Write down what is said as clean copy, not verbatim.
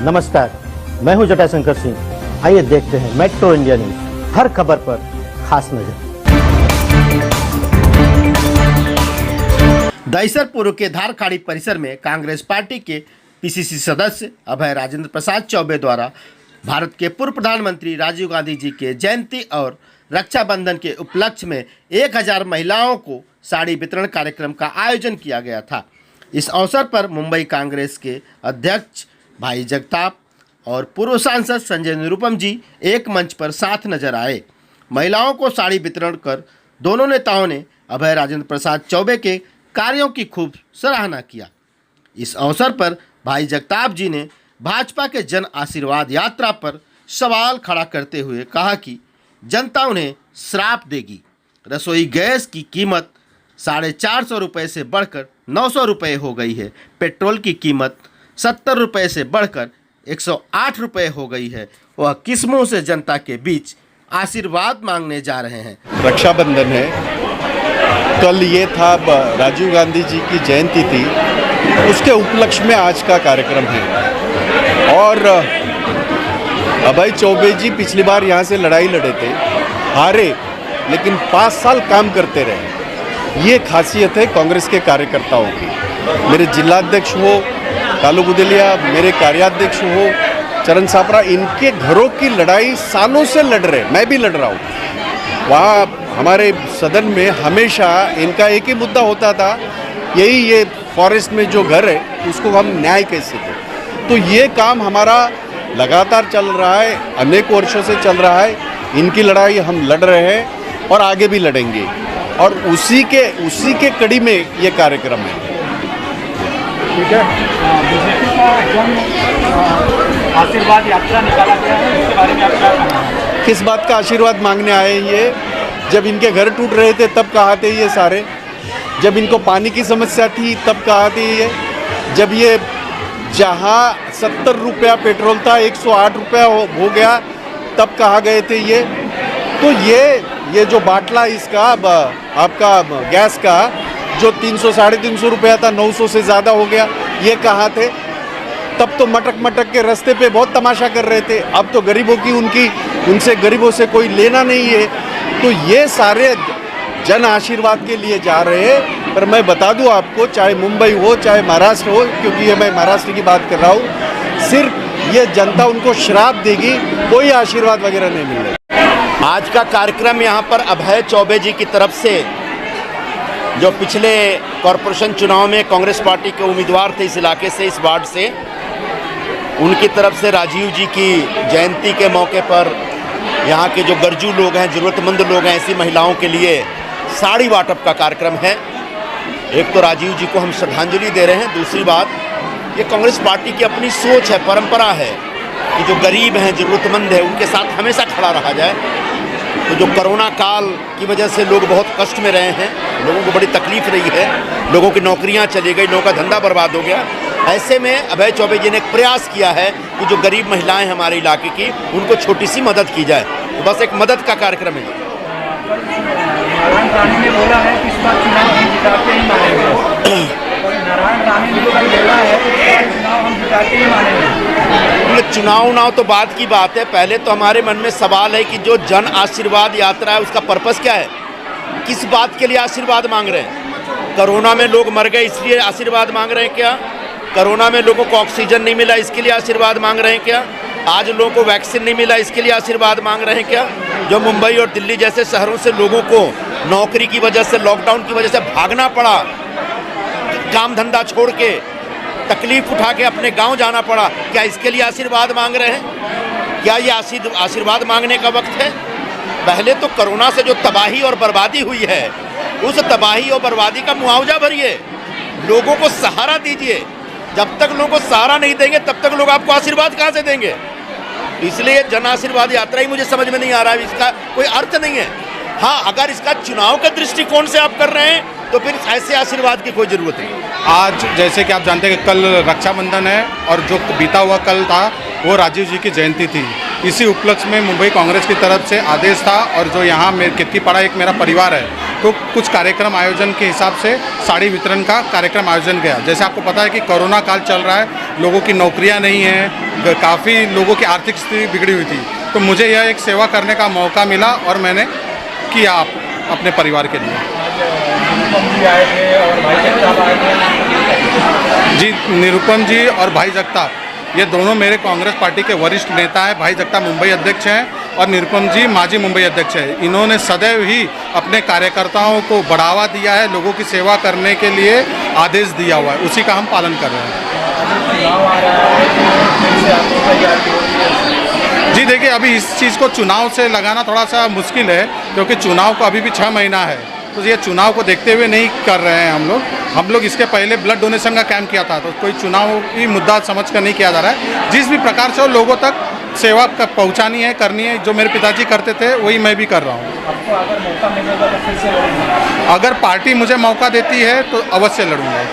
नमस्कार, मैं हूं जटाशंकर सिंह। आइए देखते हैं मेट्रो इंडिया न्यूज, हर खबर पर खास नजर। दहिसरपुर के धारखाड़ी परिसर में कांग्रेस पार्टी के पीसीसी सदस्य अभय राजेंद्र प्रसाद चौबे द्वारा भारत के पूर्व प्रधानमंत्री राजीव गांधी जी के जयंती और रक्षाबंधन के उपलक्ष्य में 1000 महिलाओं को साड़ी वितरण कार्यक्रम का आयोजन किया गया था। इस अवसर पर मुंबई कांग्रेस के अध्यक्ष भाई जगताप और पूर्व सांसद संजय निरुपम जी एक मंच पर साथ नजर आए। महिलाओं को साड़ी वितरण कर दोनों नेताओं ने अभय राजेंद्र प्रसाद चौबे के कार्यों की खूब सराहना किया। इस अवसर पर भाई जगताप जी ने भाजपा के जन आशीर्वाद यात्रा पर सवाल खड़ा करते हुए कहा कि जनता उन्हें श्राप देगी। रसोई गैस की कीमत 450 रुपये से बढ़कर 900 रुपये हो गई है। पेट्रोल की कीमत 70 रुपये से बढ़कर 108 रुपये हो गई है। वह किस मुंह से जनता के बीच आशीर्वाद मांगने जा रहे हैं। रक्षाबंधन है, कल ये था राजीव गांधी जी की जयंती थी, उसके उपलक्ष्य में आज का कार्यक्रम है। और अभय चौबे जी पिछली बार यहाँ से लड़ाई लड़े थे, हारे, लेकिन 5 साल काम करते रहे। ये खासियत है कांग्रेस के कार्यकर्ताओं की। मेरे जिलाध्यक्ष हो कालू बुदेलिया, मेरे कार्याध्यक्ष हो चरण सापरा, इनके घरों की लड़ाई सालों से लड़ रहे, मैं भी लड़ रहा हूँ। वहाँ हमारे सदन में हमेशा इनका एक ही मुद्दा होता था, यही ये फॉरेस्ट में जो घर है उसको हम न्याय कैसे दें। तो ये काम हमारा लगातार चल रहा है, अनेक वर्षों से चल रहा है। इनकी लड़ाई हम लड़ रहे हैं और आगे भी लड़ेंगे, और उसी के कड़ी में ये कार्यक्रम है। ठीक है, बीजेपी का जन आशीर्वाद यात्रा निकाला गया है, इसके बारे में आप क्या कहना है? किस बात का आशीर्वाद मांगने आए ये? जब इनके घर टूट रहे थे तब कहाँ थे ये सारे? जब इनको पानी की समस्या थी तब कहाँ थे ये? जब ये जहाँ 70 रुपया पेट्रोल था 108 रुपया हो गया तब कहाँ गए थे ये? तो ये जो बाटला इसका आपका गैस का जो 300-350 रुपया था 900 से ज़्यादा हो गया, ये कहाँ थे? तब तो मटक के रास्ते पे बहुत तमाशा कर रहे थे। अब तो गरीबों की उनसे गरीबों से कोई लेना नहीं है। तो ये सारे जन आशीर्वाद के लिए जा रहे हैं। पर मैं बता दूं आपको, चाहे मुंबई हो चाहे महाराष्ट्र हो, क्योंकि ये मैं महाराष्ट्र की बात कर रहा हूँ, सिर्फ ये जनता उनको श्राप देगी, कोई आशीर्वाद वगैरह नहीं मिलेगा। आज का कार्यक्रम यहाँ पर अभय चौबे जी की तरफ से, जो पिछले कॉरपोरेशन चुनाव में कांग्रेस पार्टी के उम्मीदवार थे इस इलाके से, इस वार्ड से, उनकी तरफ से राजीव जी की जयंती के मौके पर यहाँ के जो गरजू लोग हैं, ज़रूरतमंद लोग हैं, ऐसी महिलाओं के लिए साड़ी वाटप का कार्यक्रम है। एक तो राजीव जी को हम श्रद्धांजलि दे रहे हैं, दूसरी बात ये कांग्रेस पार्टी की अपनी सोच है, परंपरा है कि जो गरीब हैं, ज़रूरतमंद है, उनके साथ हमेशा खड़ा रहा जाए। तो जो कोरोना काल की वजह से लोग बहुत कष्ट में रहे हैं, लोगों को बड़ी तकलीफ रही है, लोगों की नौकरियां चली गई, लोगों का धंधा बर्बाद हो गया। ऐसे में अभय चौबे जी ने एक प्रयास किया है कि जो गरीब महिलाएं हमारे इलाके की, उनको छोटी सी मदद की जाए। तो बस एक मदद का कार्यक्रम है। नारायण राणे ने बोला है कि इस बार चुनाव हम जिताते ही मानेंगे। नारायण राणे ने बोला है कि इस बार चुनाव हम जिताते ही मानेंगे। चुनाव तो बात की बात है। पहले तो हमारे मन में सवाल है कि जो जन आशीर्वाद यात्रा है उसका पर्पस क्या है? किस बात के लिए आशीर्वाद मांग रहे हैं? कोरोना में लोग मर गए इसलिए आशीर्वाद मांग रहे हैं क्या? कोरोना में लोगों को ऑक्सीजन नहीं मिला इसके लिए आशीर्वाद मांग रहे हैं क्या? आज लोगों को वैक्सीन नहीं मिला इसके लिए आशीर्वाद मांग रहे हैं क्या? जो मुंबई और दिल्ली जैसे शहरों से लोगों को नौकरी की वजह से, लॉकडाउन की वजह से भागना पड़ा, काम धंधा छोड़ के, तकलीफ उठा के अपने गांव जाना पड़ा, क्या इसके लिए आशीर्वाद मांग रहे हैं? क्या ये आशीर्वाद मांगने का वक्त है? पहले तो कोरोना से जो तबाही और बर्बादी हुई है, उस तबाही और बर्बादी का मुआवजा भरिए, लोगों को सहारा दीजिए। जब तक लोगों को सहारा नहीं देंगे तब तक लोग आपको आशीर्वाद कहाँ से देंगे? इसलिए जन आशीर्वाद यात्रा ही मुझे समझ में नहीं आ रहा है, इसका कोई अर्थ नहीं है। हाँ, अगर इसका चुनाव के दृष्टिकोण से आप कर रहे हैं तो फिर ऐसे आशीर्वाद की कोई ज़रूरत नहीं। आज जैसे कि आप जानते हैं कि कल रक्षाबंधन है और जो बीता हुआ कल था वो राजीव जी की जयंती थी। इसी उपलक्ष्य में मुंबई कांग्रेस की तरफ से आदेश था, और जो यहाँ केतकीपाड़ा एक मेरा परिवार है, तो कुछ कार्यक्रम आयोजन के हिसाब से साड़ी वितरण का कार्यक्रम आयोजन गया। जैसे आपको पता है कि कोरोना काल चल रहा है, लोगों की नौकरियां नहीं हैं, काफ़ी लोगों की आर्थिक स्थिति बिगड़ी हुई थी। तो मुझे यह एक सेवा करने का मौका मिला और मैंने किया अपने परिवार के लिए। निरुपम जी आए थे और भाई जगताप आए थे। जी, निरुपम जी और भाई जगताप ये दोनों मेरे कांग्रेस पार्टी के वरिष्ठ नेता हैं। भाई जगताप मुंबई अध्यक्ष हैं और निरुपम जी माजी मुंबई अध्यक्ष हैं। इन्होंने सदैव ही अपने कार्यकर्ताओं को बढ़ावा दिया है, लोगों की सेवा करने के लिए आदेश दिया हुआ है, उसी का हम पालन कर रहे हैं। चुनाव आ रहा है तो फिर से आपकी तैयारी हो रही है? जी देखिए, अभी इस चीज़ को चुनाव से लगाना थोड़ा सा मुश्किल है, क्योंकि चुनाव को अभी भी 6 महीना है, तो ये चुनाव को देखते हुए नहीं कर रहे हैं हम लोग इसके पहले ब्लड डोनेशन का कैंप किया था, तो कोई चुनाव की मुद्दा समझ कर नहीं किया जा रहा है। जिस भी प्रकार से वो लोगों तक सेवा पहुंचानी है, करनी है, जो मेरे पिताजी करते थे वही मैं भी कर रहा हूँ। आपको अगर मौका मिलेगा तो फिर से लड़ेंगे? अगर पार्टी मुझे मौका देती है तो अवश्य लड़ूंगा।